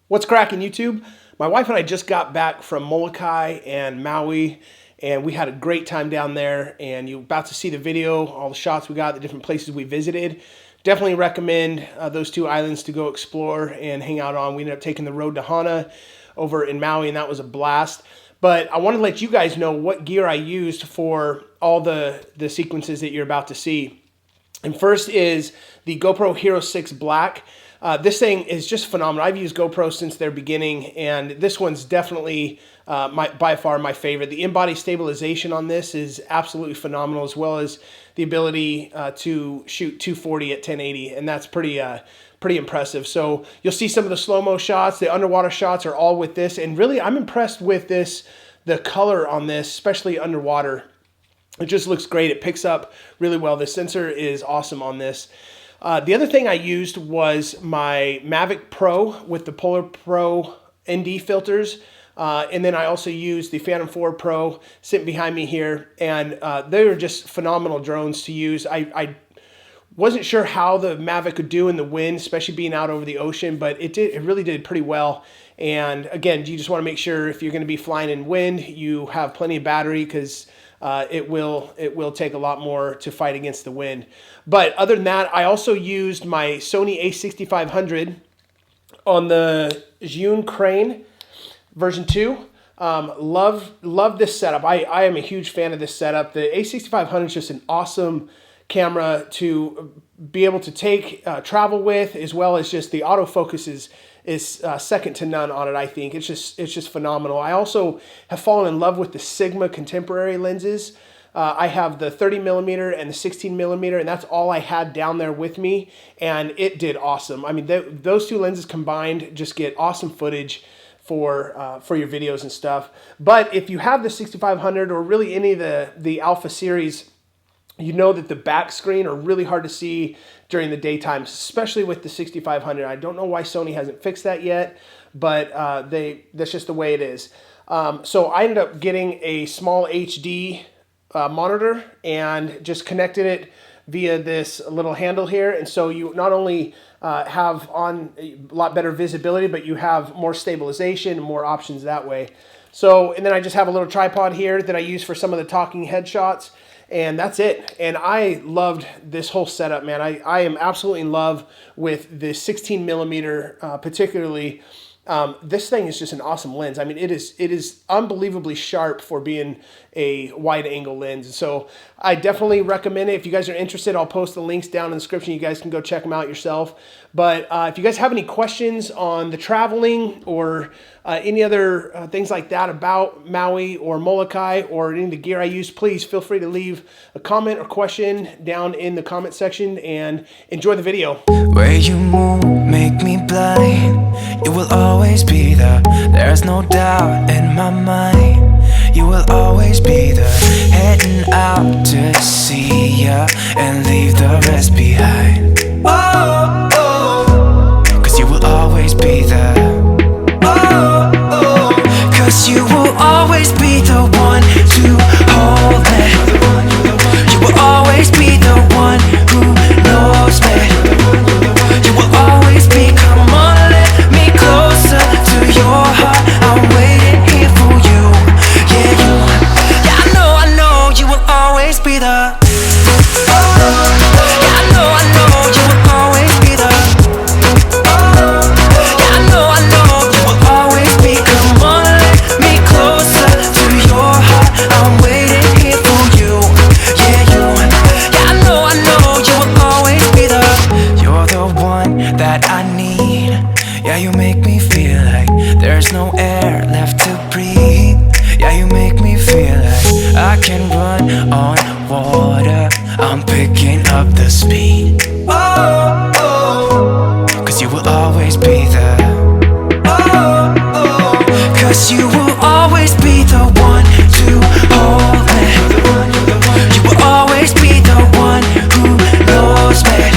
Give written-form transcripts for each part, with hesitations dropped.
What's cracking, YouTube? My wife and I just got back from Molokai and Maui, and we had a great time down there, and you're about to see the video, all the shots we got, the different places we visited. Definitely recommend those two islands to go explore and hang out on. We ended up taking the road to Hana over in Maui, and that was a blast. But I want to let you guys know what gear I used for all the sequences that you're about to see. And first is the GoPro Hero 6 Black. This thing is just phenomenal. I've used GoPro since their beginning, and this one's definitely by far my favorite. The in-body stabilization on this is absolutely phenomenal, as well as the ability to shoot 240 at 1080, and that's pretty impressive. So you'll see some of the slow-mo shots, the underwater shots are all with this, and really I'm impressed with the color on this, especially underwater. It just looks great. It picks up really well. The sensor is awesome on this. The other thing I used was my Mavic Pro with the Polar Pro ND filters. And then I also used the Phantom 4 Pro sitting behind me here. And they were just phenomenal drones to use. I wasn't sure how the Mavic could do in the wind, especially being out over the ocean, but it really did pretty well. And again, you just want to make sure if you're going to be flying in wind, you have plenty of battery, because it will take a lot more to fight against the wind. But other than that, I also used my Sony a6500 on the Zhiyun Crane V2. Love this setup. I am a huge fan of this setup. The a6500 is just an awesome camera to be able to take travel with, as well as just the autofocus is second to none on it. I think it's just phenomenal. I also have fallen in love with the Sigma contemporary lenses. I have the 30mm and the 16mm, and that's all I had down there with me, and it did awesome. I mean, those two lenses combined just get awesome footage for your videos and stuff. But if you have the 6500 or really any of the Alpha series, you know that the back screen are really hard to see during the daytime, especially with the 6500. I don't know why Sony hasn't fixed that yet, but that's just the way it is. So I ended up getting a small HD monitor and just connected it via this little handle here. And so you not only have on a lot better visibility, but you have more stabilization and more options that way. So, and then I just have a little tripod here that I use for some of the talking head shots. And that's it. And I loved this whole setup, man. I am absolutely in love with the 16mm, particularly. This thing is just an awesome lens. I mean, it is unbelievably sharp for being a wide angle lens. So I definitely recommend it. If you guys are interested, I'll post the links down in the description. You guys can go check them out yourself. But if you guys have any questions on the traveling or any other things like that about Maui or Molokai or any of the gear I use, please feel free to leave a comment or question down in the comment section, and enjoy the video. Where you move make me blind. You will always be there. There's no doubt in my mind. You will always be there. Heading out to see ya and leave the rest behind. Oh, oh, 'cause you will always be there. Oh, oh, 'cause you will always be the one to hold me. You will always be the one who knows me. You will always be, come on, let me closer to your heart. I'm waiting here for you. Yeah, yeah, I know, you will always be the. Yeah, I know, you will always be the. Yeah, I know, you will always be. Come on, let me closer to your heart. I'm waiting here for you. Yeah, yeah, I know, you will always be the. You're the one that I need. Yeah, you make me feel like there's no air left to breathe. Yeah, you make me feel like I can run on water. I'm picking up the speed. Oh, oh, 'cause you will always be there. Oh, oh, 'cause you will always be the one to hold me. You will always be the one who knows me.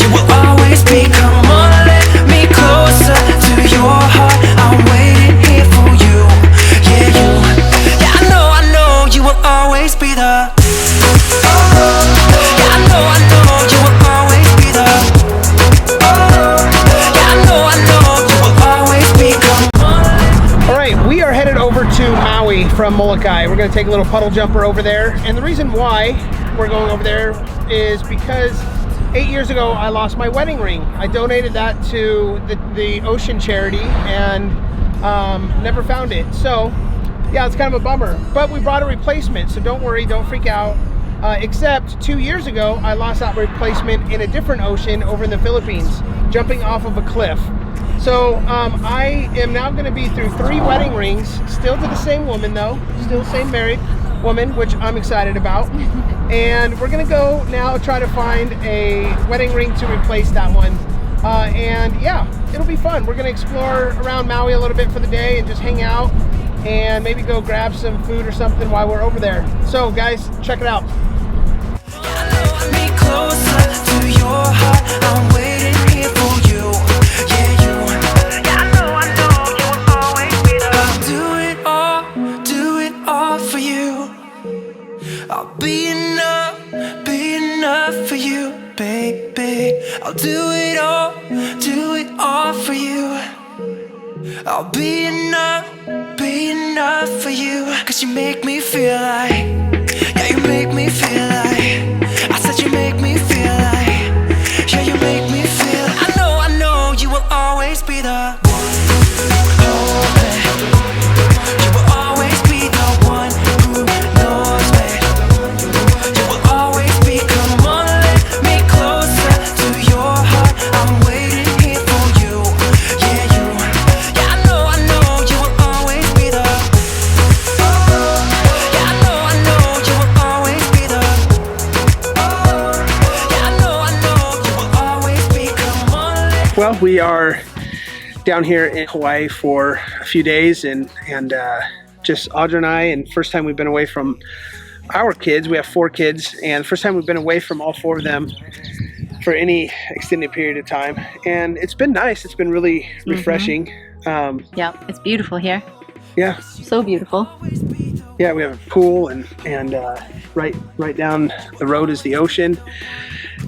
You will always be, come on, let me closer to your heart. I'm waiting here for you. Yeah, yeah, I know, you will always be the. Yeah, I know, you will always be the. Yeah, I know, you will always. from Molokai. We're going to take a little puddle jumper over there, and the reason why we're going over there is because 8 years ago I lost my wedding ring. I donated that to the ocean charity and never found it. So yeah, it's kind of a bummer, but we brought a replacement, so don't worry, don't freak out. Except 2 years ago I lost that replacement in a different ocean over in the Philippines, jumping off of a cliff. So I am now going to be through 3 wedding rings, still to the same woman though, still the same married woman, which I'm excited about. And we're going to go now try to find a wedding ring to replace that one. And yeah, it'll be fun. We're going to explore around Maui a little bit for the day and just hang out and maybe go grab some food or something while we're over there. So guys, check it out. Me closer to your heart, I'm waiting here for you. Yeah, you. Yeah, I know you will always be there. I'll do it all for you. I'll be enough for you, baby. I'll do it all for you. I'll be enough for you. 'Cause you make me feel like, yeah, you make me feel like, I said you make me feel like, yeah, you make me feel. I know you will always be the one who holds me. You will always be the one who knows me. You will always be, come on, let me closer to your heart. I'm waiting here for you. Yeah, you. Yeah, I know you will always be the. Yeah, I know you will always be the. Yeah, I know you will always be, come on, let. Well, we are down here in Hawaii for a few days, and just Audra and I, and first time we've been away from our kids. We have 4 kids, and first time we've been away from all 4 of them for any extended period of time, and it's been nice. It's been really refreshing. Yeah, it's beautiful here. Yeah, So beautiful. yeah, we have a pool, and right down the road is the ocean,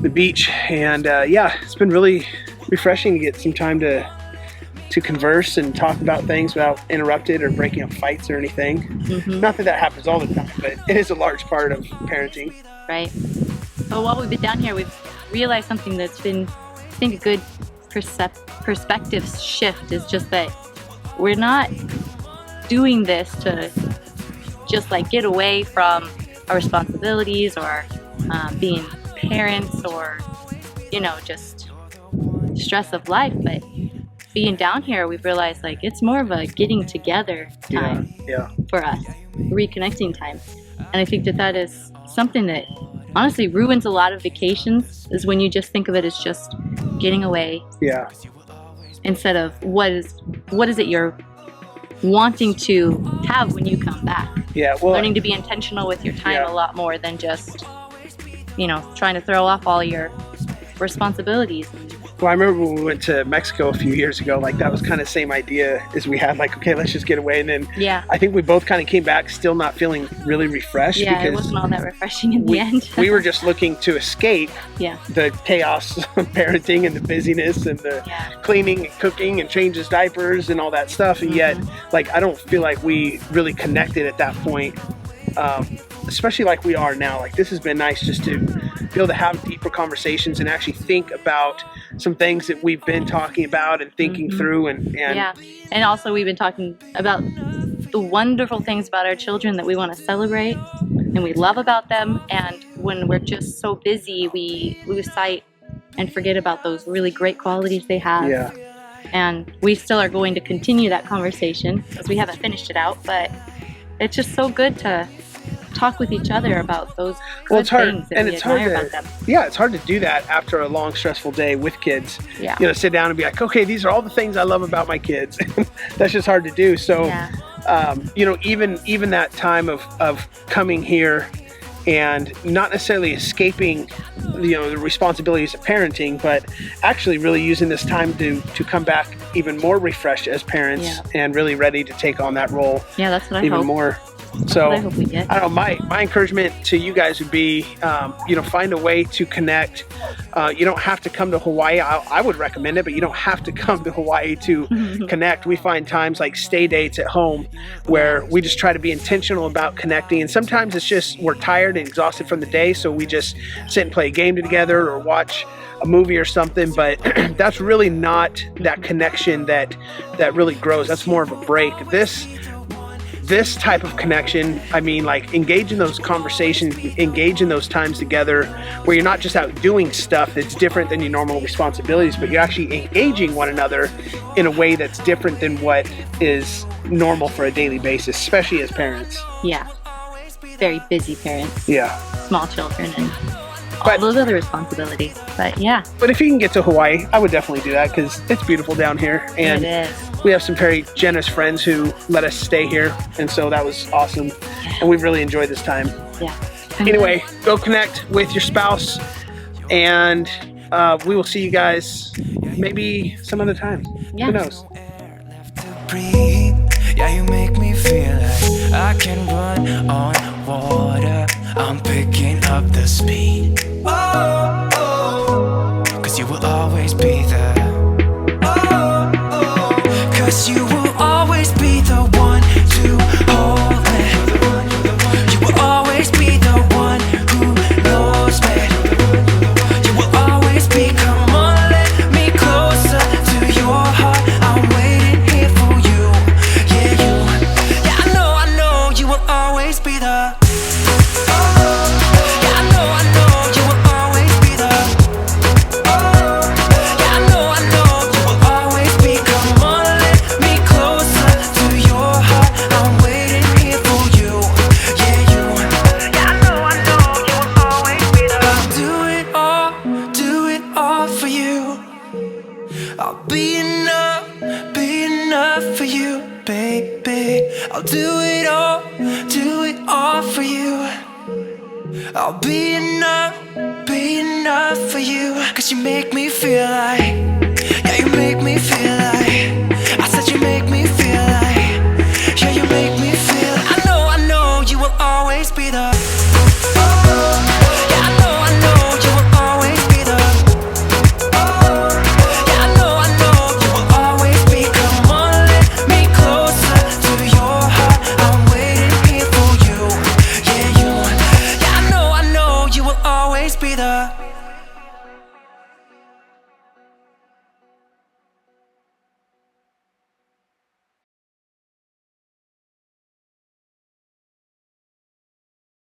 the beach, and yeah, it's been really refreshing to get some time to converse and talk about things without interrupted or breaking up fights or anything. Not that happens all the time, but it is a large part of parenting. Right. But while we've been down here, we've realized something that's been, I think, a good perspective shift is just that we're not doing this to just like get away from our responsibilities or being parents or, you know, just stress of life, but being down here, we've realized like it's more of a getting together time for us, reconnecting time. And I think that is something that honestly ruins a lot of vacations, is when you just think of it as just getting away. Yeah. Instead of what is it you're wanting to have when you come back. Yeah. Well, Learning to be intentional with your time a lot more than just, you know, trying to throw off all your responsibilities. Well, I remember when we went to Mexico a few years ago, like that was kind of the same idea as we had, like, okay, let's just get away. And then I think we both kind of came back still not feeling really refreshed. Yeah, because it wasn't all that refreshing in the end. We were just looking to escape the chaos of parenting and the busyness and the cleaning and cooking and changes diapers and all that stuff. And yet, like, I don't feel like we really connected at that point. Especially like we are now. Like, this has been nice just to be able to have deeper conversations and actually think about some things that we've been talking about and thinking through, and and also we've been talking about the wonderful things about our children that we want to celebrate and we love about them, and when we're just so busy we lose sight and forget about those really great qualities they have. And we still are going to continue that conversation because we haven't finished it out, but it's just so good to talk with each other about those good things that we admire about them. Yeah, it's hard to do that after a long, stressful day with kids. Yeah. You know, sit down and be like, okay, these are all the things I love about my kids. That's just hard to do. So, you know, even that time of coming here and not necessarily escaping, you know, the responsibilities of parenting, but actually really using this time to come back even more refreshed as parents and really ready to take on that role. Yeah, that's what I even hope. more. So I hope we get. I don't know, my encouragement to you guys would be, you know, find a way to connect. You don't have to come to Hawaii. I would recommend it, but you don't have to come to Hawaii to connect. We find times like stay dates at home where we just try to be intentional about connecting. And sometimes it's just we're tired and exhausted from the day, so we just sit and play a game together or watch a movie or something. But that's really not that connection that really grows. That's more of a break. This type of connection, I mean, like engage in those conversations, engage in those times together where you're not just out doing stuff that's different than your normal responsibilities, but you're actually engaging one another in a way that's different than what is normal for a daily basis, especially as parents. Yeah. Very busy parents. Yeah. Small children and all those other responsibilities. But yeah. But if you can get to Hawaii, I would definitely do that because it's beautiful down here. And it is. we have some very generous friends who let us stay here. And so that was awesome. And we've really enjoyed this time. Yeah. Anyway, go connect with your spouse. And we will see you guys maybe some other time. Yeah. Who knows? Breathe. Yeah, you make me feel like I can run on water. I'm picking up the speed. Oh, oh. 'Cause you will always be there. Oh, oh. 'Cause you will always be the one to hold me. You will always be the one who knows me. You will always be, come on, let me closer to your heart. I'm waiting here for you. Yeah, you. Yeah, I know you will always be the. I'll be enough for you, baby. I'll do it all for you. I'll be enough for you. 'Cause you make me feel like, yeah, you make me feel like, I said you make me feel like, yeah, you make me feel. I know you will always be the. Always be the